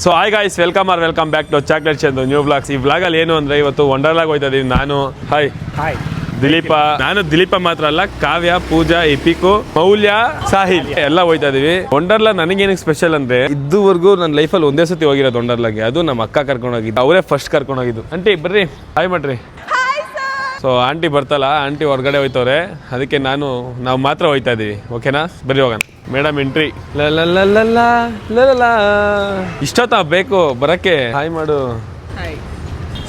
So hi guys, welcome back to chocolate Chandu new blogs. ಈ ಬ್ಲಾಗಲ್ಲಿ ಏನು ಅಂದರೆ ಇವತ್ತು ವಂಡರ್ಲಾಗ್ ಹೋಯ್ತಾ ಇದೀವಿ. ನಾನು ದಿಲೀಪ, ನಾನು ದಿಲೀಪ ಮಾತ್ರ ಅಲ್ಲ, ಕಾವ್ಯ, ಪೂಜಾ, ಇಪಿಕು, ಮೌಲ್ಯ, ಸಾಹಿಲ್ ಎಲ್ಲ ಹೋಯ್ತಾ ಇದೀವಿ. ವಂಡರ್ಲಾ ನನಗೇನಕ್ಕೆ ಸ್ಪೆಷಲ್ ಅಂದ್ರೆ, ಇದುವರೆಗೂ ನನ್ನ ಲೈಫಲ್ಲಿ ಒಂದೇ ಸತಿ ಹೋಗಿರೋದು ವಂಡರ್ಲಾಗೆ. ಅದು ನಮ್ಮ ಅಕ್ಕ ಕರ್ಕೊಂಡು ಹೋಗಿದ್ದು, ಅವರೇ ಫಸ್ಟ್ ಕರ್ಕೊಂಡು ಹೋಗಿದ್ದು. ಆಂಟಿ ಬರ್ರಿ, ಹಾಯ್ ಮಾಡ್ರಿ. ಸೊ ಆಂಟಿ ಬರ್ತಲ್ಲ, ಆಂಟಿ ಹೊರಗಡೆ ಹೋಯ್ತವ್ರೆ, ಅದಕ್ಕೆ ನಾವು ಮಾತ್ರ ಹೋಯ್ತಾ ಇದೀವಿ. ಓಕೆನಾ, ಬರ್ರಿ ಹೋಗೋಣ. Madam entry. ಇಷ್ಟೊತ್ತ ಬೇಕು ಬರಕ್ಕೆ? ಹಾಯ್ ಮಾಡು.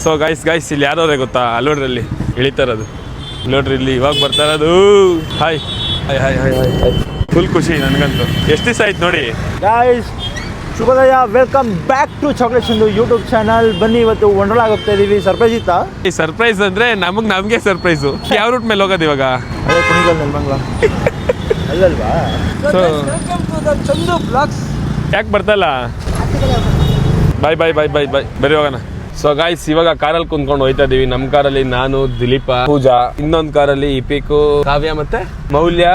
ಸೊ ಗೈಸ್ ಇಲ್ಲಿ ಯಾರವ್ರೆ ಗೊತ್ತಾ? ಅಲ್ಲೋಡ್ರಲ್ಲಿ ಇಳಿತಾರದು, ನೋಡ್ರಿ ಇಲ್ಲಿ ಇವಾಗ ಬರ್ತಾ ಇರೋದು. Hi hi hi hi hi hi. Full ಖುಷಿ ನನಗಂತೂ. ಎಷ್ಟು ದಿವಸ ಆಯ್ತು ನೋಡಿ ಗಾಯ್ಸ್. ಶುಭೋದಯ, welcome back to chocolate Chandu YouTube channel. ಬನ್ನಿ, ಇವತ್ತು ವಂಡರ್ಲಾಗ್ ಹೋಗ್ತಾ ಇದೀವಿ. ಸರ್ಪ್ರೈಸ್ ಇತ್ತಾ? ಈ ಸರ್ಪ್ರೈಸ್ ಅಂದ್ರೆ ನಮಗೆ ಸರ್ಪ್ರೈಸು. ಯಾವ ರೂಟ್ ಮೇಲೆ ಹೋಗೋದು ಇವಾಗ? ಅದೇ ಕುಣಿಗಲ್ ನೆಲಮಂಗಲ ಅಲ್ಲಲ್ವಾ? ಸೊ ಚಂದು ಬ್ಲಾಗ್ಸ್ ಯಾಕೆ ಬರ್ತಲ್ಲ? ಬಾಯ್ ಬಾಯ್ ಬಾಯ್ ಬಾಯ್ ಬಾಯ್, ಬರೀ ಹೋಗೋಣ. ಸೊ ಗಾಯ್ಸ್, ಇವಾಗ ಕಾರಲ್ಲಿ ಕುಂತ್ಕೊಂಡು ಹೋಯ್ತಾ ಇದೀವಿ. ನಮ್ಮ ಕಾರಲ್ಲಿ ನಾನು, ದಿಲೀಪ, ಪೂಜಾ, ಇನ್ನೊಂದು ಕಾರಲ್ಲಿ ಇಪಿಕು, ಕಾವ್ಯ ಮತ್ತೆ ಮೌಲ್ಯ,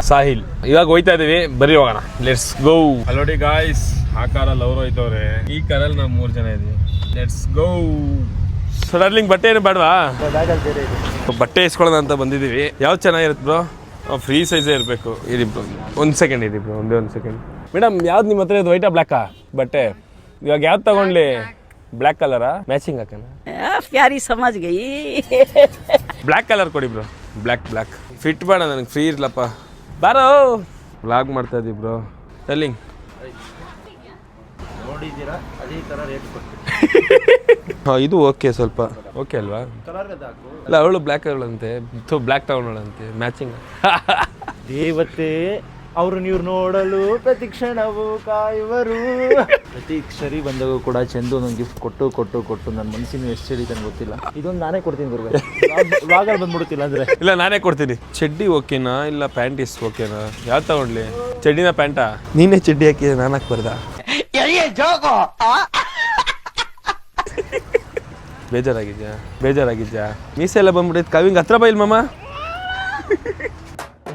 ಸಾಹಿಲ್. ಇವಾಗ ಹೋಯ್ತಾ ಇದೀವಿ, ಬರೀ ಹೋಗೋಣ. Let's go. ಅಲ್ಲೋಡಿ ಗಾಯ್ಸ್, ಆ ಕಾರಲ್ಲಿ ಅವ್ರು ಹೋಯ್ತವ್ರೆ, ಈ ಕಾರಲ್ಲಿ ನಾವು 3 ಜನ ಇದೀವಿ. Let's go. ಸೊ ಡಾರ್ಲಿಂಗ್, ಬಟ್ಟೆ ಏನು ಬೇಡವಾ? ಬಟ್ಟೆ ಇಸ್ಕೊಳ್ಳೋಣ ಅಂತ ಬಂದಿದ್ದೀವಿ. ಯಾವ್ದು ಚೆನ್ನಾಗಿರುತ್ತೆ ಬ್ರೋ? ಫ್ರೀ ಸೈಜೇ ಇರಬೇಕು. ಇರಿ ಬ್ರೋ, ಒಂದು ಸೆಕೆಂಡ್ ಇರಿ ಬ್ರೋ, ಒಂದು ಸೆಕೆಂಡ್. ಮೇಡಮ್, ಯಾವ್ದು ನಿಮ್ಮ ಹತ್ರ ಇದು? ವೈಟಾ ಬ್ಲ್ಯಾಕಾ ಬಟ್ಟೆ? ಇವಾಗ ಯಾವ್ದು ತಗೊಂಡ್ಲಿ? ಬ್ಲ್ಯಾಕ್ ಕಲರಾ? ಮ್ಯಾಚಿಂಗ್ ಹಾಕೋಣ? ಪ್ಯಾರಿ ಸಮಾಜ್ ಗೈ. ಬ್ಲ್ಯಾಕ್ ಕಲರ್ ಕೊಡಿ ಬ್ರೋ. ಬ್ಲ್ಯಾಕ್ ಫಿಟ್ ಬೇಡ ನನಗೆ, ಫ್ರೀ ಇರ್ಲಪ್ಪ. ಬಾರೋ, ಬ್ಲಾಗ್ ಮಾಡ್ತಾ ಇದ್ದೀವಿ ಬ್ರೋ. ಟೆಲ್ಲಿಂಗ್ ನೋಡಿದ್ದೀರಾ? ಅದೇ ಥರ ರೇಟ್ ಕೊಡ್ತೀವಿ. ಹಾಂ, ಇದು ಓಕೆ, ಸ್ವಲ್ಪ ಓಕೆ ಅಲ್ವಾ? ಇಲ್ಲ, ಅವಳು ಬ್ಲ್ಯಾಕ್ ಅವಳಂತೆ, ಬ್ಲ್ಯಾಕ್ ತಗೊಂಡೋಳಂತೆ ಮ್ಯಾಚಿಂಗ್. ದೇವತೆ ಅವರು ನೀವು ನೋಡಲು ಪ್ರತಿ ಕ್ಷಣವು ಕಾಯುವರು. ಪ್ರತಿ ಕ್ಷರಿ ಬಂದಾಗ ಕೂಡ ಚಂದು ಒಂದು ಗಿಫ್ಟ್ ಕೊಟ್ಟು ನನ್ನ ಮನಸ್ಸಿನ ಎಷ್ಟು ಹೇಳಿತಾನೆ ಗೊತ್ತಿಲ್ಲ. ಇದೊಂದು ನಾನೇ ಕೊಡ್ತೀನಿ ಗುರುವೆ. ವ್ಲಾಗಲ್ಲಿ ಬಂದ್ಬಿಡ್ತಿಲ್ಲ ಅಂದ್ರೆ. ಇಲ್ಲ, ನಾನೇ ಕೊಡ್ತೀನಿ. ಚಡ್ಡಿ ಓಕೆನಾ ಇಲ್ಲ ಪ್ಯಾಂಟೀಸ್ ಓಕೆನಾ? ಯಾವ್ದು ತಗೊಂಡ್ಲಿ? ಚಡ್ಡಿನ ಪ್ಯಾಂಟಾ? ನೀನೇ ಚಡ್ಡಿ ಹಾಕಿ ನಾನು ಹಾಕ್ಬಾರ್ದಾ? ಬೇಜಾರಾಗಿದ್ಯಾ? ಮೀಸೆ ಎಲ್ಲ ಬಂದ್ಬಿಟ್ಟೈತೆ. ಕವಿಂಗ್ ಹತ್ರ ಬೈಲ್ ಮಾಮ,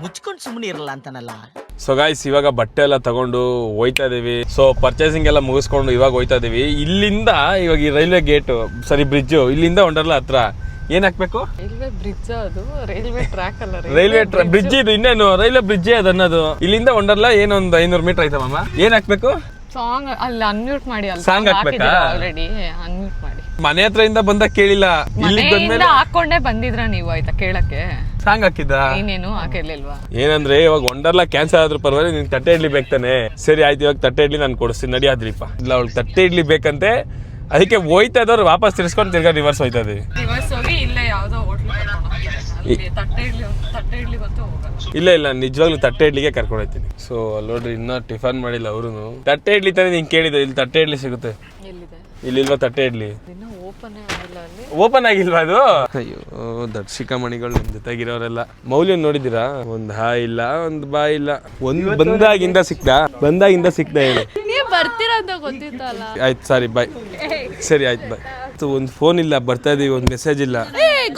ಮುಚ್ಕೊಂಡು ಸುಮ್ಮನೆ ಇರಲ್ಲ ಅಂತಾನಲ್ಲ. ಸೊ ಗಾಯ್ಸ್, ಇವಾಗ ಬಟ್ಟೆ ಎಲ್ಲ ತಗೊಂಡು ಹೋಯ್ತಾ ಇದೀವಿ. ಸೊ ಪರ್ಚೇಸಿಂಗ್ ಎಲ್ಲ ಮುಗಿಸ್ಕೊಂಡು ಇವಾಗ ಹೋಯ್ತಾ ಇದೀವಿ. ಇಲ್ಲಿಂದ ಇವಾಗ ಈ ರೈಲ್ವೆ ಗೇಟು, ಸರಿ ಬ್ರಿಡ್ಜು, ಇಲ್ಲಿಂದ ವಂಡರ್ಲಾ ಹತ್ರ ಏನ್ ಹಾಕ್ಬೇಕು? ರೈಲ್ವೆ ಬ್ರಿಡ್ಜ್, ಅದು ರೈಲ್ವೆ ಟ್ರ್ಯಾಕ್ ಅಲ್ಲ, ರೈಲ್ವೆ ಬ್ರಿಡ್ಜ್. ಇದು ಇನ್ನೇನು ರೈಲ್ವೆ ಬ್ರಿಡ್ಜೇ ಅದು ಅನ್ನೋದು. ಇಲ್ಲಿಂದ ವಂಡರ್ಲಾ ಏನೊಂದು 500 ಮೀಟರ್ ಆಯ್ತಾ ಮಾಮ? ಏನ್ ಹಾಕ್ಬೇಕು? ಸಾಂಗ್ ಅಲ್ಲಿ ಅನ್ಮ್ಯೂಟ್ ಮಾಡಿ. ಅಲ್ಲಿ ಸಾಂಗ್ ಹಾಕ್ಬೇಕಾ? ಆಲ್ರೆಡಿ ಅನ್ಮ್ಯೂಟ್ ಮಾಡಿ. ಮನೆ ಹತ್ರದಿಂದ ಬಂದಾಗ ಕೇಳಿಲ್ಲ, ಇಲ್ಲಿ ಬಂದ್ಮೇಲೆ ಹಾಕೊಂಡೇ ಬಂದಿದ್ರ ನೀವು? ಆಯ್ತಾ ಕೇಳಕ್ಕೆ? ಸಾಂಗ್ ಹಾಕಿದ್ದ? ಇನ್ನೇನು ಹಾಕಿರ್ಲಿಲ್ವಾ? ಏನಂದ್ರೆ ಇವಾಗ ವಂಡರ್ಲಾ ಕ್ಯಾನ್ಸಲ್ ಆದ್ರೂ ಪರವಾಗಿಲ್ಲ, ನಿನ್ ತಟ್ಟೆ ಇಡ್ಲಿ ಬೇಕಾನೆ. ಸರಿ ಆಯ್ತು, ಇವಾಗ ತಟ್ಟೆ ಇಡ್ಲಿ ನಾನು ಕೊಡಿಸ್ತೀನಿ, ನಡಿಯಾದ್ರಿಪ್ಪ. ಇಲ್ಲ, ಅವಳು ತಟ್ಟೆ ಇಡ್ಲಿ ಬೇಕಂತೆ, ಅದಕ್ಕೆ ಹೋಯ್ತಾ ಇದ್ದವ್ರು ವಾಪಸ್ ತಿರ್ಸ್ಕೊಂಡು ತಿರ್ಗಾ ರಿವರ್ಸ್ ಹೋಯ್ತಾ ಇದೀವಿ. ರಿವರ್ಸ್ ಹೋಗಿ ಇಲ್ಲೇ ಯಾವ್ದೋ ಹೋಟ್ಲ್ ತಟ್ಟೆ ಇಡ್ಲಿ ಬಂತು ಹೋಗ. ಇಲ್ಲ, ನಿಜವಾಗ್ಲೂ ತಟ್ಟೆ ಇಡ್ಲಿಗೆ ಕರ್ಕೊಂಡು ಹೋಗ್ತೀನಿ. ಸೊ ಅಲ್ಲಿ ನೋಡ್ರಿ, ಇನ್ನ ಟಿಫನ್ ಮಾಡಿಲ್ಲ ಅವರು. ತಟ್ಟೆ ಇಡ್ಲಿ ತಾನೇ ನಿಂಗೆ ಕೇಳಿದೆ, ಇಲ್ಲಿ ತಟ್ಟೆ ಇಡ್ಲಿ ಸಿಗುತ್ತೆ. ಎಲ್ಲಿದೆ? ಇಲ್ಲಿಲ್ವಾ ತಟ್ಟೆ ಇಡ್ಲಿ? ಓಪನ್ ಆಗಿಲ್ವಾ ಅದು? ಅಯ್ಯೋ, ದರ್ಶಿಕ ಮಣಿಗಳು ನಮ್ ಜೊತೆಗಿರೋರೆಲ್ಲ. ಮೌಲ್ಯ ನೋಡಿದ್ದೀರಾ? ಒಂದ್ ಹಾ ಇಲ್ಲ, ಒಂದ್ ಬಾ ಇಲ್ಲ. ಬಂದಾಗಿಂದ ಸಿಕ್ತಾ ಹೇಳಿ. ಬರ್ತೀರಾ ಅಂತ ಗೊತ್ತಿತ್ತಲ್ಲ. ಆಯ್ತು, ಸಾರಿ ಬಾಯ್. ಸರಿ ಆಯ್ತು ಬಾಯ್. ಒಂದ್ ಫೋನ್ ಇಲ್ಲ, ಬರ್ತಾ ಇದೀವಿ, ಒಂದ್ ಮೆಸೇಜ್ ಇಲ್ಲ.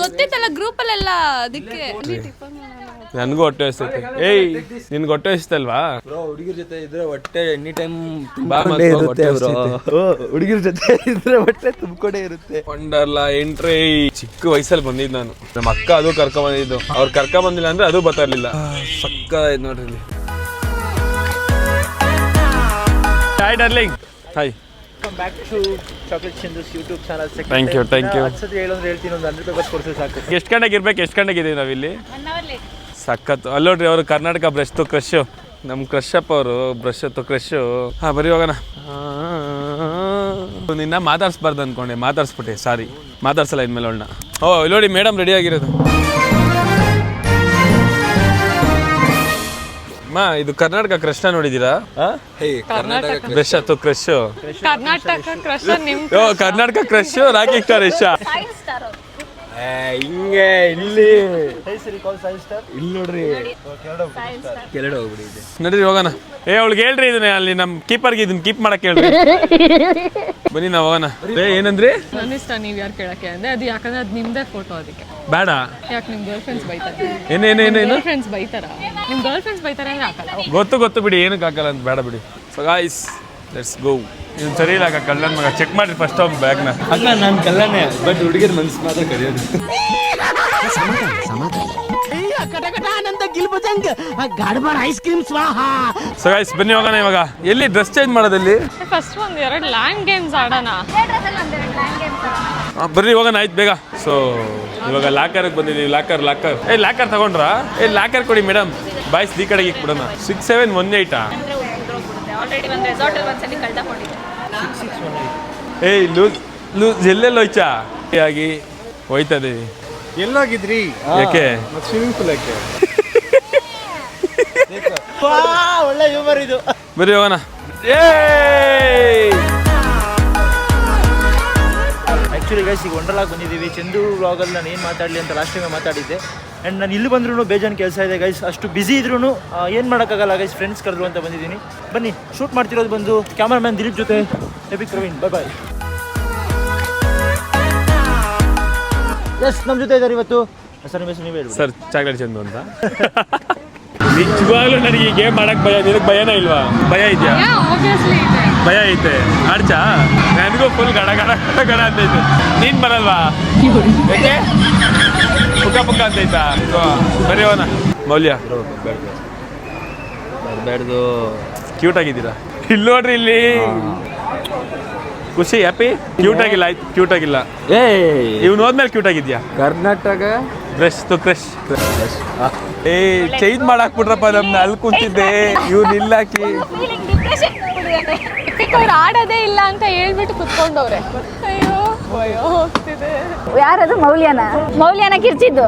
ಗೊತ್ತಿತ್ತಲ್ಲ ಗ್ರೂಪ್ ಅಲ್ಲೆಲ್ಲ, ಅದಕ್ಕೆ. ನನ್ಗೂ ಹೊಟ್ಟೆ ಹಸ್ತೈತೆ. ಏಯ್, ನಿನ್ಗೆ ಹೊಟ್ಟೆ ಹಸ್ತಲ್ವಾ? ಹುಡುಗಿರ ಜೊತೆ ಇದ್ರೆ ಹೊಟ್ಟೆ ಎನಿ ಟೈಮ್ ಹುಡುಗಿರ ಜೊತೆ ಇದ್ರೆ ಹೊಟ್ಟೆ ತುಂಬಿಕೊಂಡೇ ಇರುತ್ತೆ. ವಂಡರ್ಲಾ ಎಂಟ್ರಿ. ಚಿಕ್ಕ ವಯಸ್ಸಲ್ಲಿ ಬಂದಿದ್ದು ನಾನು. ನಮ್ಮ ಅಕ್ಕ ಅದು ಕರ್ಕೊಂಡ್ ಬಂದಿದ್ದು. ಅವ್ರು ಕರ್ಕೊಂಡ್ ಬಂದಿಲ್ಲ ಅಂದ್ರೆ ಅದು ಬರ್ತಿರ್ಲಿಲ್ಲ. ಸಕ್ಕ ನೋಡ್ರಿ. Hi darling. Hi, welcome back to chocolate Chandu's YouTube channel. Thank you. ಹೇಳೋದ್ರೆ ಹೇಳ್ತೀನಿ, ಒಂದು 100 ರೂಪಾಯಿ ಕೊಡ್ಸೋ ಸಾಕು. ಎಷ್ಟು ಗಂಟೆಗೆ ಇರ್ಬೇಕು? ಎಷ್ಟು ಗಂಟೆಗೆ ಇದೀವಿ ನಾವಿಲ್ಲಿ? ಸಖತ್ತು. ಅಲ್ಲೋಡ್ರಿ, ಅವರು ಕರ್ನಾಟಕ ಬ್ರಷ್ ತು ಕ್ರಶ್, ನಮ್ಮ ಕ್ರಶಪ್ ಅವರು ಬ್ರಷ್ ತು ಕ್ರಶ್. ಹಾ, ಬರೀ ಹೋಗೋಣ. ನಿನ್ನ ಮಾತಾಡ್ಸ್ಬಾರ್ದು ಅನ್ಕೊಂಡೆ, ಮಾತಾಡ್ಸ್ಬಿಟ್ಟೆ. ಸಾರಿ, ಮಾತಾಡ್ಸಲ್ಲ ಇನ್ಮೇಲೆ ಅವಳನ್ನ. ಓ, ಇಲ್ಲಿ ನೋಡಿ ಮೇಡಮ್ ರೆಡಿ ಆಗಿರೋದು. ಇದು ಕರ್ನಾಟಕ ಕ್ರಶ್ ನೋಡಿದೀರಾ? ಬ್ರಷ್ ತು crush, Karnataka crush. Karnataka crush, Rocky star ಇಷ್ಟ. ಹಿಂಗೆ ಇಲ್ಲಿ ಇಲ್ಲಿ ನೋಡ್ರಿ, ಕೆಳಗಡೆ ಹೋಗ್ಬಿಡಿ. ನಡ್ರಿ ಹೋಗೋಣ. ಅವಳಿಗೆ ಹೇಳ್ರಿ, ಇದನ್ನ ಅಲ್ಲಿ ನಮ್ಮ ಕೀಪರ್ಗೆ ಇದನ್ನ ಕೀಪ್ ಮಾಡಕ್ ಹೇಳ್ರಿ. ಬನ್ನಿ ನಾವು ಹೋಗೋಣ. ಏನಂದ್ರಿ? ನನ್ನ ಇಷ್ಟ, ನೀವ್ ಯಾರು ಕೇಳಕ್ಕೆ ಅಂದ್ರೆ ಅದು, ಯಾಕಂದ್ರೆ ಅದು ನಿಮ್ದೇ ಫೋಟೋ, ಅದಕ್ಕೆ ಬೇಡ. ಯಾಕೆ ನಿಮ್ ಗರ್ಲ್ ಫ್ರೆಂಡ್ಸ್ ಬೈತಾರೆ? ಏನೇನೇನು ಫ್ರೆಂಡ್ಸ್ ಬೈತಾರ? ನಿಮ್ ಗರ್ಲ್ ಫ್ರೆಂಡ್ಸ್ ಬೈತಾರೆ ಅಂದ್ರೆ ಹಾಕಲ್ಲ. ಗೊತ್ತು ಬಿಡಿ, ಏನಕ್ಕೆ ಹಾಕಲ್ಲ ಅಂತ. ಬೇಡ ಬಿಡಿ. So guys, let's go. ಇವ್ನು ಸರಿ ಇಲ್ಲ ಅಕ್ಕ ಕಳ್ಳನ ಮಗ ಚೆಕ್ ಮಾಡಿ ಫಸ್ಟ್ ಅವ್ನು ಬ್ಯಾಗ್ನ ಅಕ್ಕ ನಾನು ಕಲ್ಲನೇ ಬಟ್ ಹುಡುಗಿರ ಮನ್ಸು ಮಾತ್ರ ಕರೆಯೋದು. ಸೊ ಗೈಸ್ ಬನ್ನಿ ಹೋಗೋಣ ಇವಾಗ. ಎಲ್ಲಿ ಡ್ರೆಸ್ ಚೇಂಜ್ ಮಾಡೋದಲ್ಲಿ? ಫಸ್ಟ್ ಒಂದ್ 2 ಲ್ಯಾಂಡ್ ಗೇಮ್ಸ್ ಆಡೋಣ. ಬರ್ರಿ ಹೋಗೋಣ ಆಯ್ತು ಬೇಗ. ಸೊ ಇವಾಗ ಲಾಕರ್ಗೆ ಬಂದಿದ್ದೀವಿ. ಲಾಕರ್ ತಗೊಂಡ್ರಾ? ಲಾಕರ್ ಕೊಡಿ ಮೇಡಮ್. ಬಾಯ್ಸ್ ಈ ಕಡೆಗೆ ಇಕ್ಬಿಡೋಣ. 6718 ಆಲ್ರೆಡಿ ಒಂದು ರೆಸಾರ್ಟ್ ಅಲ್ಲಿ ಒಂದ್ಸಲಿ ಕಳ್ಕೊಂಡಿದ್ದೆ. ಲೂಸ್ ಎಲ್ಲೆಲ್ಲ ಹೋಯ್ತಾ ಆಗಿ ಹೋಯ್ತಾ ಇದೀವಿ. ಎಲ್ಲೋಗಿದ್ರಿ? ಯಾಕೆ? ಸ್ವಿಮ್ಮಿಂಗ್ ಪೂಲ್ ಯಾಕೆ? ಒಳ್ಳೆ ಹ್ಯೂಮರ್ ಇದು. ಬರ್ರಿ ಹೋಗೋಣ. ಆ್ಯಕ್ಚುಲಿ ಗೈಸ್ ಈಗ ವಂಡರ್ಲಾಗ್ ಬಂದಿದ್ದೀವಿ. ಚಂದು ವ್ಲಾಗಲ್ಲಿ ನಾನು ಏನು ಮಾತಾಡಲಿ ಅಂತ ಲಾಸ್ಟ್ ಟೈಮ್ ಮಾತಾಡಿದ್ದೆ. ಆ್ಯಂಡ್ ನಾನು ಇಲ್ಲಿ ಬಂದ್ರೂ ಬೇಜಾನ್ ಕೆಲಸ ಇದೆ ಗೈಸ್. ಅಷ್ಟು ಬ್ಯುಸಿ ಇದ್ರೂ ಏನು ಮಾಡೋಕ್ಕಾಗಲ್ಲ ಗೈಸ್. ಫ್ರೆಂಡ್ಸ್ ಕರೆದ್ರು ಅಂತ ಬಂದಿದ್ದೀನಿ. ಬನ್ನಿ ಶೂಟ್ ಮಾಡ್ತಿರೋದು ಬಂದು ಕ್ಯಾಮರಾಮ್ಯಾನ್ ದಿಲೀಪ್ ಜೊತೆ ಎಪಿಕ್ ಪ್ರವೀಣ್. ಬಾಯ್. ಎಸ್ ನಮ್ಮ ಜೊತೆ ಇದ್ದಾರೆ ಇವತ್ತು. ಸರ್ ನಿಮ್ಮ ಹೆಸರು ನೀವೇ ಹೇಳಿ. ಸರ್ ಚಾಕ್ಲೇಟ್ ಚಂದು ಅಂತ. ನಿಜವಾಗ್ಲೂ ನನಗೆ ಈ ಗೇಮ್ ಮಾಡಕ್ ಭಯ. ನಿನಗೆ ಭಯನೇ ಇಲ್ವಾ? ಭಯ ಇದೆಯಾ? ಆಬ್ವಿಯಸ್ಲಿ ಇದೆ. ಭಯ ಐತೆ. ಆಡ್ಚಾ? ನನಗೂ ಫುಲ್ ಗಡ ಅಂತೈತೆ. ನೀನ್ ಬರಲ್ವಾ? ಯಾಕೆ? ಪುಕ್ಕ ಅಂತೈತಾ? ಬರೀ ಹೋಗೋಣ. ಮೌಲ್ಯ ಬೇಡ್ದು ಕ್ಯೂಟ್ ಆಗಿದ್ದೀರಾ. ಇಲ್ಲಿ ನೋಡ್ರಿ ಇಲ್ಲಿ. ಖುಷಿ ಹ್ಯಾಪಿ? ಕ್ಯೂಟ್ ಆಗಿಲ್ಲ. ಆಯ್ತು ಕ್ಯೂಟ್ ಆಗಿಲ್ಲ. ಇವ್ನು ಹೋದ್ಮೇಲೆ ಕ್ಯೂಟ್ ಆಗಿದ್ಯಾ? ಕರ್ನಾಟಕ ಬ್ರಷ್ ತು ಕ್ರಶ್. ಚೇಂಜ್ ಮಾಡಾಕ್ಬಿಟ್ರಪ್ಪ ನಮ್ನ. ಅಲ್ಲಿ ಕುಂತಿದ್ದೆ ಇವ್ನು ಇಲ್ಲಾಕಿ. ಅವ್ರು ಆಡೋದೇ ಇಲ್ಲ ಅಂತ ಹೇಳ್ಬಿಟ್ಟು ಕುತ್ಕೊಂಡವ್ರೆ. ಅಯ್ಯೋ ಭಯ ಹೋಗ್ತಿದೆ. ಯಾರದು? ಮೌಲ್ಯನ ಕಿರ್ಚಿದ್ದು.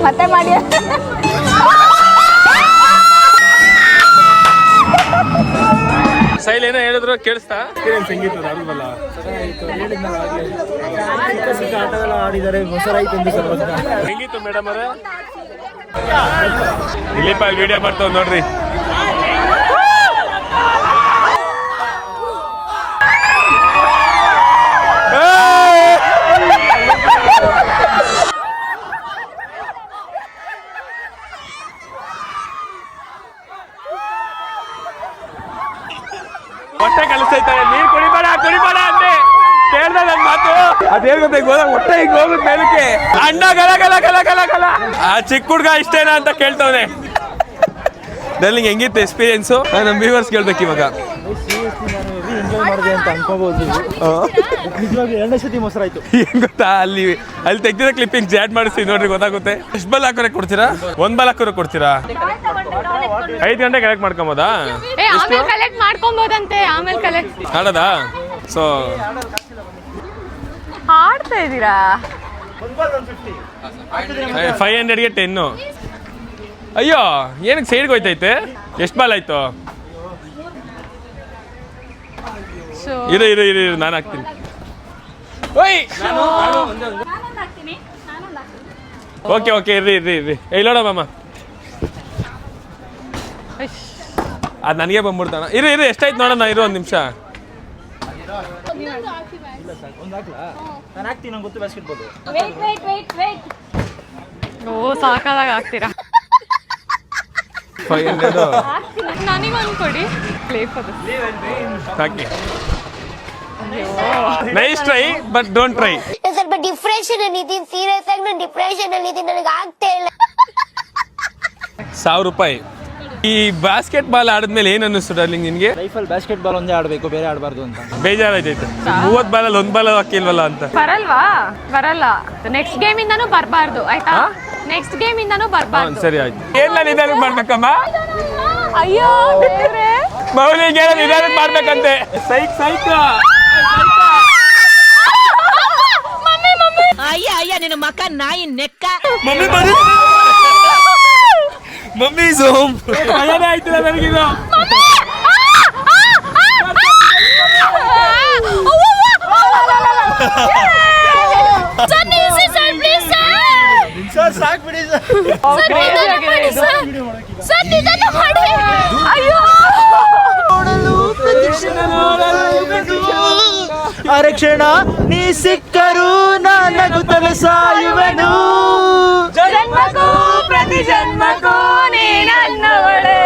ಮತ್ತೆ ಮಾಡಿ. ಸೈಲ್ ಏನೋ ಹೇಳಿದ್ರು ಕೇಳಿಸ್ತಾ? ಸಂಗೀತ ಅಲ್ವಲ್ಲ. ಆಟಗಳ ಆಡಿದ್ದಾರೆ. ಮೊಸರಾಯ್ತು ಎಂದು ಹೆಂಗಿತ್ತು ಮೇಡಮ್ ಅವರೇ? ಇಲ್ಲಿಪ್ಪ ವಿಡಿಯೋ ಮಾಡ್ತಾವ್ ನೋಡ್ರಿ. ಹೊಟ್ಟೆ ಕಲಿಸೈತಾರೆ. ನೀರು ಕುಡಿಬೇಡ ಅಂತೆ ಕೇಳ್ದ ನನ್ ಮಾತು. ಅದೇನ್ ಗೊತ್ತ ಹೊಟ್ಟೆ ಈಗ ಹೋಗುದ್ ಮೇಲಕ್ಕೆ. ಅಣ್ಣ ಗಲ ಆ ಚಿಕ್ಕ ಹುಡ್ಗ ಇಷ್ಟೇನಾ ಅಂತ ಕೇಳ್ತವ್ನೆ. ಡರ್ಲಿಂಗ್ ಹೆಂಗಿತ್ತು ಎಕ್ಸ್ಪೀರಿಯನ್ಸು? ನಮ್ಮ ವ್ಯೂವರ್ಸ್ ಕೇಳ್ಬೇಕು ಇವಾಗ. ಎಂಜಾಯ್ ಮಾಡಿದೆ ಅಂತ ಅನ್ಕೋಬಹುದು. ನಿಜವಾಗಿ 2ನೇ ಸತಿ ಮೊಸರಾಯ್ತು. ಏನ್ ಗೊತ್ತಾ, ಅಲ್ಲಿ ತೆಗ್ದಿರೋ ಕ್ಲಿಪ್ಪಿಂಗ್ ಜಾಡ್ ಮಾಡಿಸ್ತೀವಿ ನೋಡ್ರಿ, ಗೊತ್ತಾಗುತ್ತೆ. ಎಷ್ಟು ಬಾಲ್ ಹಾಕೋರೆ ಕೊಡ್ತೀರಾ? 1 ಬಾಲ್ ಹಾಕೋರೆ ಕೊಡ್ತೀರಾ? 5 ಗಂಟೆ ಕಲೆಕ್ಟ್ ಮಾಡ್ಕೊಬೋದಾ? ಆಮೇಲೆ ಕಲೆಕ್ಟ್ ಮಾಡ್ಕೊಬೋದಂತೆ. ಆಮೇಲೆ ಕಲೆಕ್ಟ್ ಆಡೋದಾ? ಸೊ ಆಡ್ತಾ ಇದ್ದೀರಾ? 500ಗೆ 10. ಅಯ್ಯೋ ಏನಕ್ಕೆ ಸೈಡ್ಗೆ ಹೋಯ್ತೈತೆ? ಎಷ್ಟು ಬಾಲ್ ಆಯ್ತು? ಇರು ನಾನು ಹಾಕ್ತೀನಿ. ಓಕೆ ಇರ್ರಿ ಇಲ್ಲೋಡ ಮಾಮ. ಅದು ನನಗೆ ಬಂದ್ಬಿಡ್ತಾನ. ಇರು ಎಷ್ಟಾಯ್ತು ನೋಡೋಣ. ಇರು 1 ನಿಮಿಷ. ನಾನು ಹಾಕ್ತೀನಿ. ನಂಗೆ ಗೊತ್ತು ಬಾಸ್ಕೆಟ್ಬಾಲ್. ಓ ಸಾಕಾದಾಗ ಆಗ್ತೀರಾ? 500 ನನಗೊಂದು ಕೊಡಿ. ಹಾಕಿ. Nice try but don't try. ಸ್ವಲ್ಪ ಡಿಪ್ರೆಷನ್ ಅಲ್ಲಿ ಇದ್ದೀನಿ. ಸೀರಿಯಸ್ ಆಗಿ ನಾನು ಡಿಪ್ರೆಷನ್ ಅಲ್ಲಿ ಇದ್ದೀನಿ. ನನಗೆ ಆಗ್ತಾ ಇಲ್ಲ. 1000 ರೂಪಾಯಿ. ಈ ಬಾಸ್ಕೆಟ್ ಬಾಲ್ ಆಡಿದ್ಮೇಲೆ ಏನ್ ಅನ್ನಿಸ್ತು ಡಾರ್ಲಿಂಗ್ ನಿನ್ಗೆ? ಲೈಫಲ್ಲಿ ಬಾಸ್ಕೆಟ್ ಬಾಲ್ ಒಂದೇ ಆಡಬೇಕು, ಬೇರೆ ಆಡಬಾರ್ದು ಅಂತ ಬೇಜಾರಾಯ್ತೈತೆ. 30 ಬಾಲಲ್ಲಿ 1 ಬಾಲ್ ಹಾಕಿಲ್ವಲ್ಲ ಅಂತ. ಬರಲ್ಲ. ನೆಕ್ಸ್ಟ್ ಗೇಮ್ ಇಂದಾನು ಬರಬಾರ್ದು ಆಯ್ತಾ? ನೆಕ್ಸ್ಟ್ ಗೇಮ್ ಇಂದಾನು ಬರಬಾರ್ದು. ಸರಿ ಆಯ್ತು. ಏನ್ ನಿಧಾನ ಮಾಡ್ಬೇಕಮ್ಮ? ಅಯ್ಯೋ ದೇವ್ರೇ, ಮೌಲಿಗೆ ನಿಧಾನ ಮಾಡ್ಬೇಕಂತೆ. ಸೈಕ್ ಅಯ್ಯ ನಿನ್ನ ಮಕ್ಕ ನಾಯಿ ನೆಕ್ಕ. ಮಮ್ಮಿ ಝೂಮ್ ಆಯ್ತಿಲ್ಲ ನನಗಿದು. ಸರ್ ಸಾಕು ಬಿಡಿ ಸರ್ ನಿಧಾನ ಮಾಡಿ. ಅಯ್ಯೋ ಅರಕ್ಷಣ ನೀ ಸಿಕ್ಕರು ನಾನಗುತ್ತಲೇ ಸಾಯುವೆನು. ಜನ್ಮಕ್ಕೂ ಪ್ರತಿ ಜನ್ಮಕ್ಕೂ ನೀ ನನ್ನವಳೇ.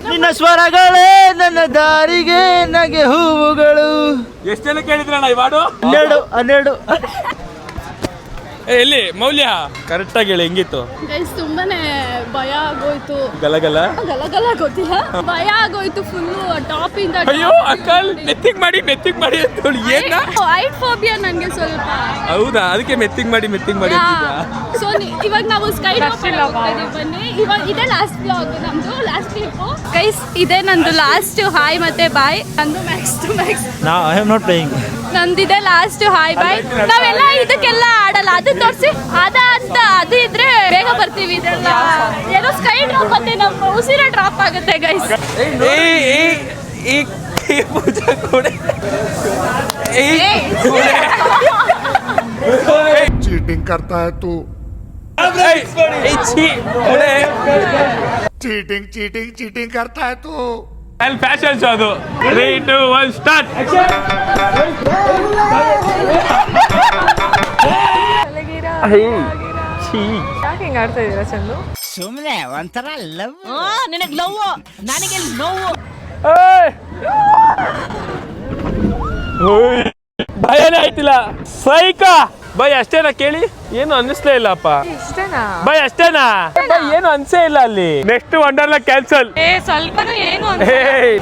ನಿನ್ನ ಸ್ವರಗಳೇ ನನ್ನ ದಾರಿಗೆ ನಗೆ ಹೂವುಗಳು. ಎಷ್ಟು ಜನ ಕೇಳಿದ್ರಣ್ಣ ಈ ಹಾಡು? 12 ಎಲ್ಲಿ ಮೌಲ್ಯ ಕರೆಕ್ಟ್ ಆಗಿ ಹೇಳಿ, ಹೆಂಗಿತ್ತು? ಗೈಸ್ ತುಂಬಾನೇ ಭಯ ಆಗೋಯ್ತು. ಗಲಗಲ ಗಲಗಲ ಗೊತ್ತಿಲ್ಲ, ಭಯ ಆಗೋಯ್ತು ಫುಲ್ಲು ಟಾಪ್ ಇಂದ. ಅಯ್ಯೋ ಅಂಕಲ್ ಮೆತ್ತಿಗ್ ಮಾಡಿ ಅಂತ ಹೇಳಿ ಏನ? ಹೈಟ್ ಫೋಬಿಯಾ ನನಗೆ ಸ್ವಲ್ಪ. ಹೌದಾ, ಅದಕ್ಕೆ ಮೆತ್ತಿಗ್ ಮಾಡಿ ಸೊ ಇವಾಗ ನಾವು ಸ್ಕೈ ಟಾಪ್ ಹೋಗ್ತಾ ಇದೀವಿ, ಬನ್ನಿ. ಇವಾಗ ಇದೇ ಲಾಸ್ಟ್ ಬ್ಲಾಗ್ ನಮ್ದು, ಲಾಸ್ಟ್ ಕ್ಲಿಪ್. ಗೈಸ್ ಇದೇ ನಂದು ಲಾಸ್ಟ್ ಹಾಯ್ ಮತ್ತೆ ಬಾಯ್. ನಂದು max to max. I am not playing. ನಂದಿದೆ ಲಾಸ್ಟ್ ಹಾಯ್ ಬಾಯ್. ನಾವೆಲ್ಲ ಇದಕ್ಕೆಲ್ಲ ಆಡಲ್ಲ, ಅದು ತೋರಿಸಿ ಅದು ಇದ್ರೆ ಬೇಗ ಬರ್ತೀವಿ. ಇದೆಲ್ಲ ಏನೋ ಸ್ಕೈ ಡ್ರಾಪ್ ಮತ್ತೆ ನಮ್ಮ ಉಸಿರ ಡ್ರಾಪ್ ಆಗುತ್ತೆ ಗೈಸ್. ಪೂಜಾ ಕೂಡ चीटिंग करता है तू. चीटिंग करता है तू. ಅಲ್ಲಿ ಫ್ಯಾಷನ್ ಶೋ ಅದು. 3, 2, 1 ಸ್ಟಾರ್ಟ್. ಯಾಕೆ ಹಿಂಗ್ ಆಡ್ತಾ ಇದೀರಾ ಚಂದು? ನಿನಗ್ ನೋವು, ನನಗೆ ನೋವು. ಭಯನೇ ಆಯ್ತಿಲ್ಲ. ಸೈಕ ಬೈ ಅಷ್ಟೇನಾ ಕೇಳಿ? ಏನು ಅನ್ನಿಸ್ಲೇ ಇಲ್ಲಪ್ಪ. ಇಷ್ಟೇನಾ? ಬೈ ಅಷ್ಟೇನಾ? ಬೈ ಏನು ಅನ್ಸೇ ಇಲ್ಲ ಅಲ್ಲಿ. Next Wonderla cancel. ಸ್ವಲ್ಪನೂ ಏನು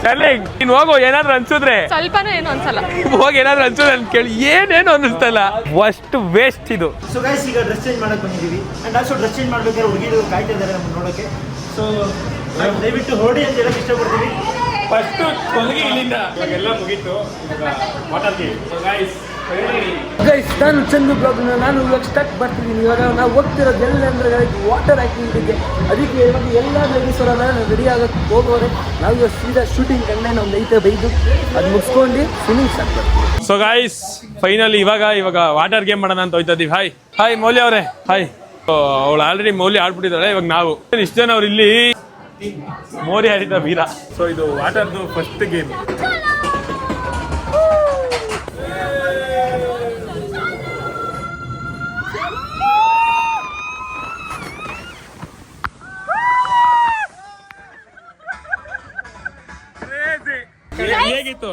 ಡಾರ್ಲಿಂಗ್ ನೀನ್ ಹೋಗೋ, ಏನಾದ್ರು ಅನ್ಸಿದ್ರೆ. ಸ್ವಲ್ಪನೂ ಏನು ಅನ್ಸಲ್ಲ. ಹೋಗಿ ಏನಾದ್ರು ಅನ್ಸೋದು ಅಂತ ಕೇಳಿ, ಏನೇನು ಅನ್ನಿಸ್ತಲ್ಲ. ಅಷ್ಟು ವೇಸ್ಟ್ ಇದು. ಸೊ ಗೈಸ್ ಈಗ ಡ್ರೆಸ್ ಚೇಂಜ್ ಮಾಡಕ್ಕೆ ಬಂದಿದ್ದೀವಿ. ಆ್ಯಂಡ್ ಆಲ್ಸೋ ಡ್ರೆಸ್ ಚೇಂಜ್ ಮಾಡ್ಬೇಕಾದ್ರೆ ಹುಡುಗಿರು ಕಾಯ್ತಾ ಇದ್ದಾರೆ ನಮ್ಮನ್ನು ನೋಡೋಕ್ಕೆ. ಸೊ ದಯವಿಟ್ಟು ಹೊರಡಿ ಅಂತ ಹೇಳಕ್ಕೆ ಇಷ್ಟಪಡ್ತೀವಿ. ಫಸ್ಟ್ ಕೊನೆಗೆ ಇಲ್ಲಿಂದ ಇವಾಗೆಲ್ಲ ಮುಗೀತು. Water game. ಗೈಸ್ ನಾನು ಚಂದು ಬ್ಲಾಗ್ ನಾನು ಇವಾಗ ಸ್ಟಕ್ ಬರ್ತಿದ್ದೀನಿ. ಇವಾಗ ನಾವು ಹೋಗ್ತಿರೋದು ಎಲ್ಲ ಅಂದರೆ ವಾಟರ್ ಆ್ಯಕ್ಟಿವಿಟಿಗೆ. ಅದಕ್ಕೆ ಇವಾಗ ಎಲ್ಲ ಲೇಡೀಸವರೆಲ್ಲ ರೆಡಿ ಆಗೋಕ್ಕೆ ಹೋಗೋರೆ. ನಾವು ಇವಾಗ ಸೀದಾ ಶೂಟಿಂಗ್ ಕಂಡೆ ನಾವು ನೈತೆ ಬೈದು ಅದು ಮುಗಿಸ್ಕೊಂಡು ಸ್ವಿಮ್ಮಿಂಗ್ ಸ್ಟಾರ್ಟ್ ಮಾಡ್ತೀವಿ. ಸೊ ಗಾಯ್ಸ್ ಫೈನಲಿ ಇವಾಗ ವಾಟರ್ ಗೇಮ್ ಮಾಡೋಣ ಅಂತ ಹೋಯ್ತಾ ಇದೀವಿ. ಹಾಯ್ ಮೌಲ್ಯ ಅವರೇ. ಹಾಯ್. ಅವಳು ಆಲ್ರೆಡಿ ಮೌಲ್ಯ ಆಡ್ಬಿಟ್ಟಿದ್ದಾಳೆ. ಇವಾಗ ನಾವು ಇಷ್ಟು ಜನ ಅವ್ರು ಇಲ್ಲಿ ಮೋರಿ ಹರಿದ ವೀರ. ಸೊ ಇದು ವಾಟರ್ದು ಫಸ್ಟ್ ಗೇಮ್. ಹೇಗಿತ್ತು?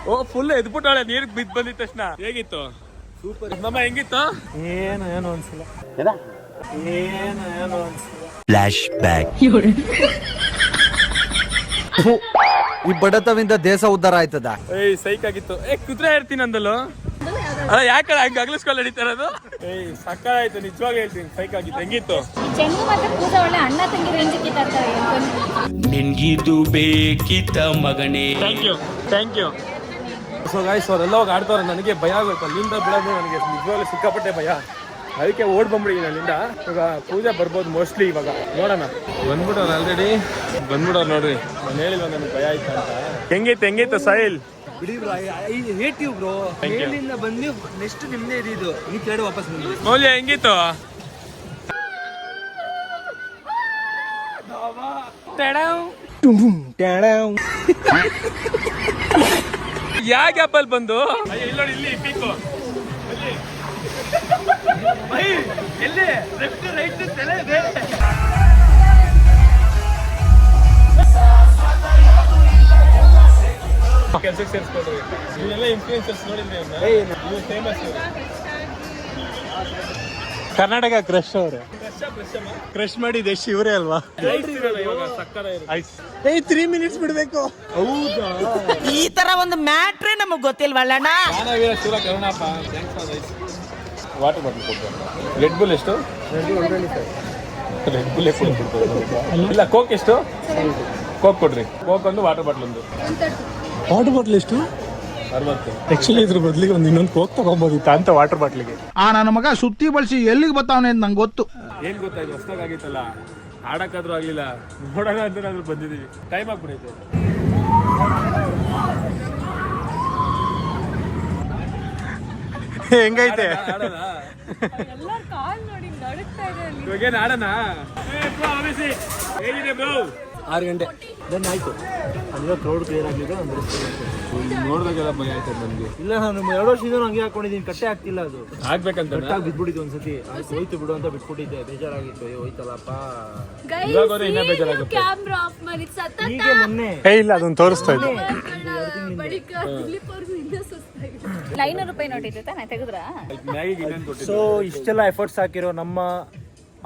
ಓ ಫುಲ್ ಎದ್ಬಿಟ್ಟಾಳೆ ನೀರಿಗೆ ಬಿದ್ದು ಬಂದಿದ ತಕ್ಷಣ. ಹೇಗಿತ್ತು? ಸೂಪರ್. ನಮ್ಮ ಹೆಂಗಿತ್ತು? ಏನು ಅನ್ಸಿಲ್ಲ. Flash back. ಈ ಬಡತವಿಂದ ದೇಶ ಉದ್ಧಾರ ಆಯ್ತದ. ಏಯ್ ಸೈಕ್ ಆಗಿತ್ತು. ಕುದುರೆ ಇರ್ತೀನಿ ಅಂದಲು. ಅಲ್ಲ ಯಾಕಡೆ ಹಂಗ ಅಗ್ಲಿಸ್ಕೊಂಡು ನಡೀತಾ ಇರೋದು? ಏಯ್ ಸಕ್ಕ ಆಯ್ತು, ನಿಜವಾಗ ಹೇಳ್ತೀನಿ. ಸೈಕ್ ಆಗಿತ್ತು. ಹೆಂಗಿತ್ತು? ಚೆಂಡು ಮತ್ತೆ ಪೂಜಾ ಒಳ್ಳೆ ಅಣ್ಣ ತಂಗಿ ರೇಂಜ್ ಕಿತ್ತಾಡ್ತಾರೆ. ನಿನ್ಗಿದು ಬೇಕಿತ್ತ ಮಗನೇ. Thank you. ಸೊ ಗಾಯ್ಸ್ ಅವರೆಲ್ಲ ಹೋಗಿ ಆಡ್ತವ್ರೆ. ನನಗೆ ಭಯ ಆಗುತ್ತೆ ಅಲ್ಲಿಂದ ಬಿಡೋದು. ನನಗೆ ನಿಜವಾಗ್ಲೂ ಸಿಕ್ಕಾಪಟ್ಟೆ ಭಯ. ಅದಕ್ಕೆ ಓಡ್ ಬಂದ್ಬಿಡಿದ್ದೀನಿ ಅಲ್ಲಿಂದ. ಇವಾಗ ಪೂಜೆ ಬರ್ಬೋದು ಮೋಸ್ಟ್ಲಿ. ಇವಾಗ ನೋಡೋಣ. ಬಂದ್ಬಿಟ್ಟವ್ರು ಆಲ್ರೆಡಿ ಬಂದ್ಬಿಡೋರು ನೋಡ್ರಿ. ನಾನು ಹೇಳಿಲ್ಲ ನನಗೆ ಭಯ ಆಯ್ತು ಅಂತ. ಹೆಂಗಿತ್ತು ಸಾಹಿಲ್? ಬಿಡಿ ಬ್ರೋ, ಹೇಟಿವ್ ಬ್ರೋ. ಮೇಲಿಂದ ಬಂದು ನೆಕ್ಸ್ಟ್ ನಿಮ್ಮದೇ ಇದಿದ್ದು. ಈ ಕೆಳಗಡೆ ವಾಪಸ್ ಬಂದ್ವಿ. ಮೌಲ್ಯ ಹೆಂಗಿತ್ತು? ಯಾವ ಗ್ಯಾಪಲ್ಲಿ ಬಂದು ಇಲ್ಲಿ ಪೀಕು ಎಲ್ಲಿ ಲೆಫ್ಟ್ ರೈಟ್ ತಲೆ ಇದೆ. ಕೆಲಸಕ್ಕೆ ಸೇರಿಸ್ಕೊಂಡ್ರಿ. ಇವೆಲ್ಲ ಇನ್ಫ್ಲೂಯೆನ್ಸರ್ಸ್ ನೋಡಿದ್ರಿ ಅವ್ರನ್ನ. ಫೇಮಸ್ ಕರ್ನಾಟಕ ಕ್ರಶ್ ಅವ್ರೆ. ಕ್ರಶ್ ಮಾಡಿದ ಯಶ್ ಇವರೇ ಅಲ್ವಾ? 3 ಮಿನಿಟ್ಸ್ ಬಿಡ್ಬೇಕು. ಹೌದಾ? ಈ ತರ ಒಂದು ಮ್ಯಾಟ್ರೇ ನಮಗ್ ಗೊತ್ತಿಲ್ವಲ್ಲಣ್ಣ. ವಾಟರ್ ಬಾಟಲ್ ಕೊಡ್ತಾರೆ. ರೆಡ್ ಬುಲ್ ಎಷ್ಟು? ರೆಡ್ ಬುಲ್ ಇಲ್ಲ. ಕೋಕ್ ಎಷ್ಟು? ಕೋಕ್ ಕೊಡ್ರಿ. ಕೋಕ್ ಒಂದು, ವಾಟರ್ ಬಾಟಲ್ ಒಂದು. ವಾಟರ್ ಬಾಟ್ಲ್ ಎಷ್ಟು? 60. ಆಕ್ಚುಲಿ ಇದ್ರ ಬದಲಿಗೆ ಇನ್ನೊಂದು ಕೋಕ್ ತಗೊಂಬೋದಿತ್ತ ಅಂತ ವಾಟರ್ ಬಾಟ್ಲಿಗೆ. ನನ್ನ ಮಗ ಸುತ್ತಿ ಬಳಸಿ ಎಲ್ಲಿಗೆ ಬರ್ತಾವನೆ ಅಂತ ನಂಗೆ ಗೊತ್ತು. ಏನ್ ಗೊತ್ತಾಯ್ತು? ಹೊಸ್ದಾಗಿತ್ತಲ್ಲ, ಆಡಕ್ಕಾದ್ರೂ ಆಗ್ಲಿಲ್ಲ. ನೋಡೋಣ ಅಂತ ಬಂದಿದೀವಿ. ಟೈಮ್ ಆಗ್ಬಿಡೈತೆ. ಹೆಂಗೈತೆ? ಎಲ್ಲರ ಕಾಲ್ ನೋಡಿ ನಡುಕ್ತಾ ಇದೆ ಅಲ್ಲಿ. ಇವಾಗೇನು ಆಡೋಣ? ಹೇಗಿದೆ ಬ್ರೋ? 6 ಗಂಟೆ ದೆನ್ ಆಯಿತು ಅಲ್ಲಿರೋ ಕ್ರೌಡ್ ಕ್ಲಿಯರ್ ಆಗಲಿದೆ ಒಂದು ನೋಡಿದಾಗೆಲ್ಲ ಭಯ ಆಯ್ತು ನನಗೆ. ಇಲ್ಲ ನಾನು 2 ವರ್ಷದಿಂದ ಹಂಗೆ ಹಾಕೊಂಡಿದ್ದೀನಿ, ಕಟ್ಟೆ ಆಗ್ತಿಲ್ಲ ಅದು, ಆಗ್ಬೇಕಂತ ಕಟ್ಟಾಗಿ ಬಿದ್ಬಿಟ್ಟಿದ್ದು ಒಂದ್ಸತಿ. ಆಯ್ತು ಹೋಯ್ತು ಬಿಡು ಅಂತ ಬಿಟ್ಬಿಟ್ಟಿದ್ದೆ, ಬೇಜಾರಾಗಿತ್ತು, ಅಯ್ಯೋ ಹೋಯ್ತಲ್ಲಪ್ಪ. ಇವಾಗೋದ್ರೆ ಇನ್ನೂ ಬೇಜಾರಾಗುತ್ತೆ. ಕ್ಯಾಮ್ರಾ ಆಫ್ ಮಾಡಿ ಸತತ ಹೀಗೆ ಮೊನ್ನೆ ಇಲ್ಲ ಅದನ್ನ ತೋರಿಸ್ತಾ ಇದ್ದೆ. ಬಳಿಕ ದಿಲೀಪ್ ಅವ್ರಿಗೂ ಇನ್ನೂ ಸುಸ್ತಾಗಿದೆ. 500 ರೂಪಾಯಿ ನೋಟ್ ಇತ್ತು ತಾನೆ ತೆಗೆದ್ರಾ? ಮ್ಯಾಗಿಗೆ ಇನ್ನೇನು ಕೊಟ್ಟಿದ್ದು. ಸೊ ಇಷ್ಟೆಲ್ಲ ಎಫರ್ಟ್ಸ್ ಹಾಕಿರೋ ನಮ್ಮ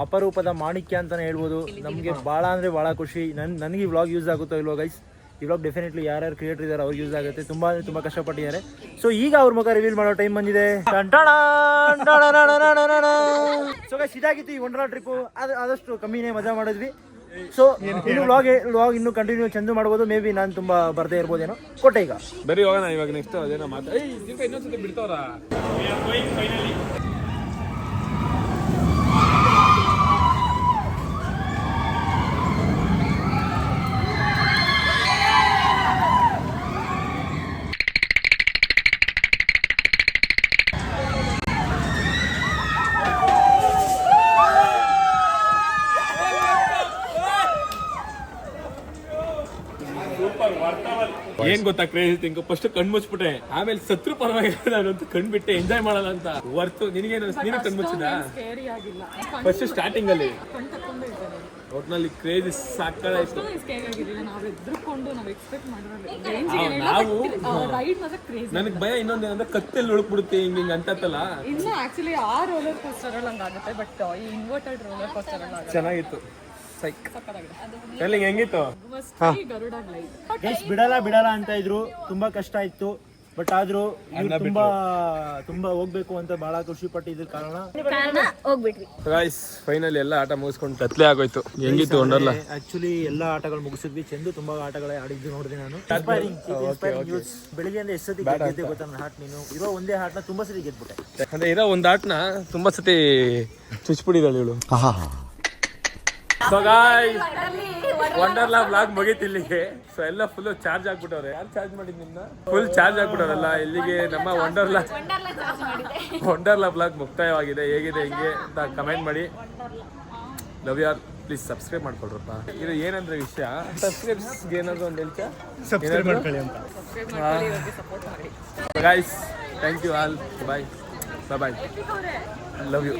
ಅಪರೂಪದ ಮಾಣಿಕ್ಯ ಅಂತಾನೆ ಹೇಳ್ಬೋದು. ನಮಗೆ ಭಾಳ ಅಂದರೆ ಭಾಳ ಖುಷಿ. ನನಗೆ ಈ ವ್ಲಾಗ್ ಯೂಸ್ ಆಗುತ್ತೋ ಇಲ್ವೋ ಗೈಸ್, ಈ ವ್ಲಾಗ್ ಡೆಫಿನೆಟ್ಲಿ ಯಾರ್ಯಾರು ಕ್ರಿಯೇಟರ್ ಇದ್ದಾರೆ ಅವ್ರಿಗೆ ಯೂಸ್ ಆಗುತ್ತೆ. ತುಂಬ ಅಂದರೆ ತುಂಬ ಕಷ್ಟಪಟ್ಟಿದ್ದಾರೆ. ಸೊ ಈಗ ಅವ್ರ ಮುಖ ರಿವೀಲ್ ಮಾಡೋ ಟೈಮ್ ಬಂದಿದೆ. ಸೊ ಗೈಸ್ ಇದಾಗಿತ್ತು ಈ ವಂಡರ್ಲಾ ಟ್ರಿಪ್ಪು. ಆದಷ್ಟು ಕಮ್ಮಿನೇ ಮಜಾ ಮಾಡಿದ್ವಿ. ಸೊ ಇನ್ನು ವ್ಲಾಗ್ ಇನ್ನೂ ಕಂಟಿನ್ಯೂ ಚಂದ ಮಾಡ್ಬೋದು. ಮೇ ಬಿ ನಾನು ತುಂಬ ಬರದೇ ಇರ್ಬೋದೇನೋ. ಕೊಟ್ಟೆ ಈಗ ಬರೀ ಹೋಗೋಣ ಇವಾಗ ನೆಕ್ಸ್ಟ್ ಅದೇನೋ ಮಾತು. ಇನ್ನೊಂದ್ಸತಿ ಬಿಡ್ತಾವ್ರ. ಏನ್ ಗೊತ್ತಾ ಕ್ರೇಜಿ ಥಿಂಗ್, ಫಸ್ಟ್ ಕಣ್ ಮುಚ್ಬಿಟ್ಟೆ, ಆಮೇಲೆ ಸತ್ರು ಪರವಾಗಿಲ್ಲ ನಾನು ಅಂತ ಕಣ್ಬಿಟ್ಟೆ, ಎಂಜಾಯ್ ಮಾಡಲ್ಲ ಅಂತ ವರ್ತು. ನಿನಗೇನು ನೀನು ಕಣ್ ಮುಚ್ಚಿದ ಫಸ್ಟ್ ಸ್ಟಾರ್ಟಿಂಗ್ ಅಲ್ಲಿ? ಒಟ್ನಲ್ಲಿ ಕ್ರೇಜಿ ಸಾಕಾಯ್ತು. ನಾವು ನನಗೆ ಭಯ ಇನ್ನೊಂದೇನಂದ್ರೆ ಕತ್ತಲ್ಲಿ ಉಳ್ಕ್ಬಿಡುತ್ತೆ ಹಿಂಗ ಅಂತಲ್ಲ. ಇನ್ನು ಆಕ್ಚುಲಿ ಆ ರೋಲರ್ ಕೋಸ್ಟರ್ ಅಲ್ಲಿ ಹಂಗಾಗುತ್ತೆ, ಬಟ್ ಈ ಇನ್ವರ್ಟೆಡ್ ರೋಲರ್ ಕೋಸ್ಟರ್ ಅಲ್ಲಿ ಚೆನ್ನಾಗಿತ್ತು. ಸೈಕ್ ಎಲ್ಲಿಂಗ್ ಹೆಂಗಿತ್ತು? ಗೈಸ್ ಬಿಡಲ್ಲ ಅಂತ ಇದ್ರು, ತುಂಬಾ ಕಷ್ಟ ಇತ್ತು. ಬಟ್ ಆದ್ರೂ ತುಂಬಾ ಹೋಗ್ಬೇಕು ಅಂತ ಬಹಳ ಖುಷಿ ಪಟ್ಟಿದ್ರ ಕಾರಣ ಹೋಗ್ಬಿಟ್ವಿ. ಗೈಸ್ ಫೈನಲಿ ಎಲ್ಲ ಆಟ ಮುಗಿಸ್ಕೊಂಡು ಕತ್ಲೆ ಆಗೋಯ್ತು. ಹೆಂಗಿತ್ತು ವಂಡರ್ಲಾ? ಆಕ್ಚುಲಿ ಎಲ್ಲ ಆಟಗಳು ಮುಗಿಸಿದ್ವಿ. ಚಂದು ತುಂಬಾ ಆಟಗಳೇ ಆಡಿದ್ದು ನೋಡಿದೆ ನಾನು. ಬೆಳಿಗ್ಗೆಯಿಂದ ಎಷ್ಟೊತ್ತಿ ಗೆದ್ದೆ ಗೊತ್ತಾ ನನ್ನ ಹಾಟ್? ನೀನು ಇರೋ ಒಂದೇ ಹಾಟ್ನ ತುಂಬಾ ಸರಿ ಗೆದ್ಬಿಟ್ಟೆ. ಅಂದ್ರೆ ಇರೋ ಒಂದ್ ಆಟನ ತುಂಬಾ ಸತಿ ಚುಚ್ಬಿಟ್ಟಿದ್ದಾಳೆ ಇವಳು. ಸೊ ಗಾಯ್ಸ್ ವಂಡರ್ಲಾ ಬ್ಲಾಗ್ ಮುಗೀತು ಇಲ್ಲಿಗೆ. ಸೊ ಎಲ್ಲ ಫುಲ್ ಚಾರ್ಜ್ ಆಗ್ಬಿಟ್ಟವ್ರೆ. ಯಾರು ಚಾರ್ಜ್ ಮಾಡಿದ್ ನಿಮ್ನ? ಫುಲ್ ಚಾರ್ಜ್ ಆಗ್ಬಿಟ್ಟವ್ರಲ್ಲ. ಇಲ್ಲಿಗೆ ನಮ್ಮ ವಂಡರ್ಲಾ ಬ್ಲಾಗ್ ಮುಕ್ತಾಯವಾಗಿದೆ. ಹೇಗಿದೆ ಹಿಂಗೆ ಅಂತ ಕಮೆಂಟ್ ಮಾಡಿ. ಲವ್ ಯಾರ್, ಪ್ಲೀಸ್ ಸಬ್ಸ್ಕ್ರೈಬ್ ಮಾಡ್ಕೊಳ್ರಪ್ಪ. ಇದು ಏನಂದ್ರೆ ವಿಷಯ, ಸಬ್ಸ್ಕ್ರೈಬ್ಸ್ಗೆ ಏನಾದ್ರು ಒಂದು ಹೇಳ್ತಾ ಸಬ್ಸ್ಕ್ರೈಬ್ ಮಾಡ್ಕೊಳ್ಳಿ ಅಂತ. Guys thank you all. Bye bye. Love you.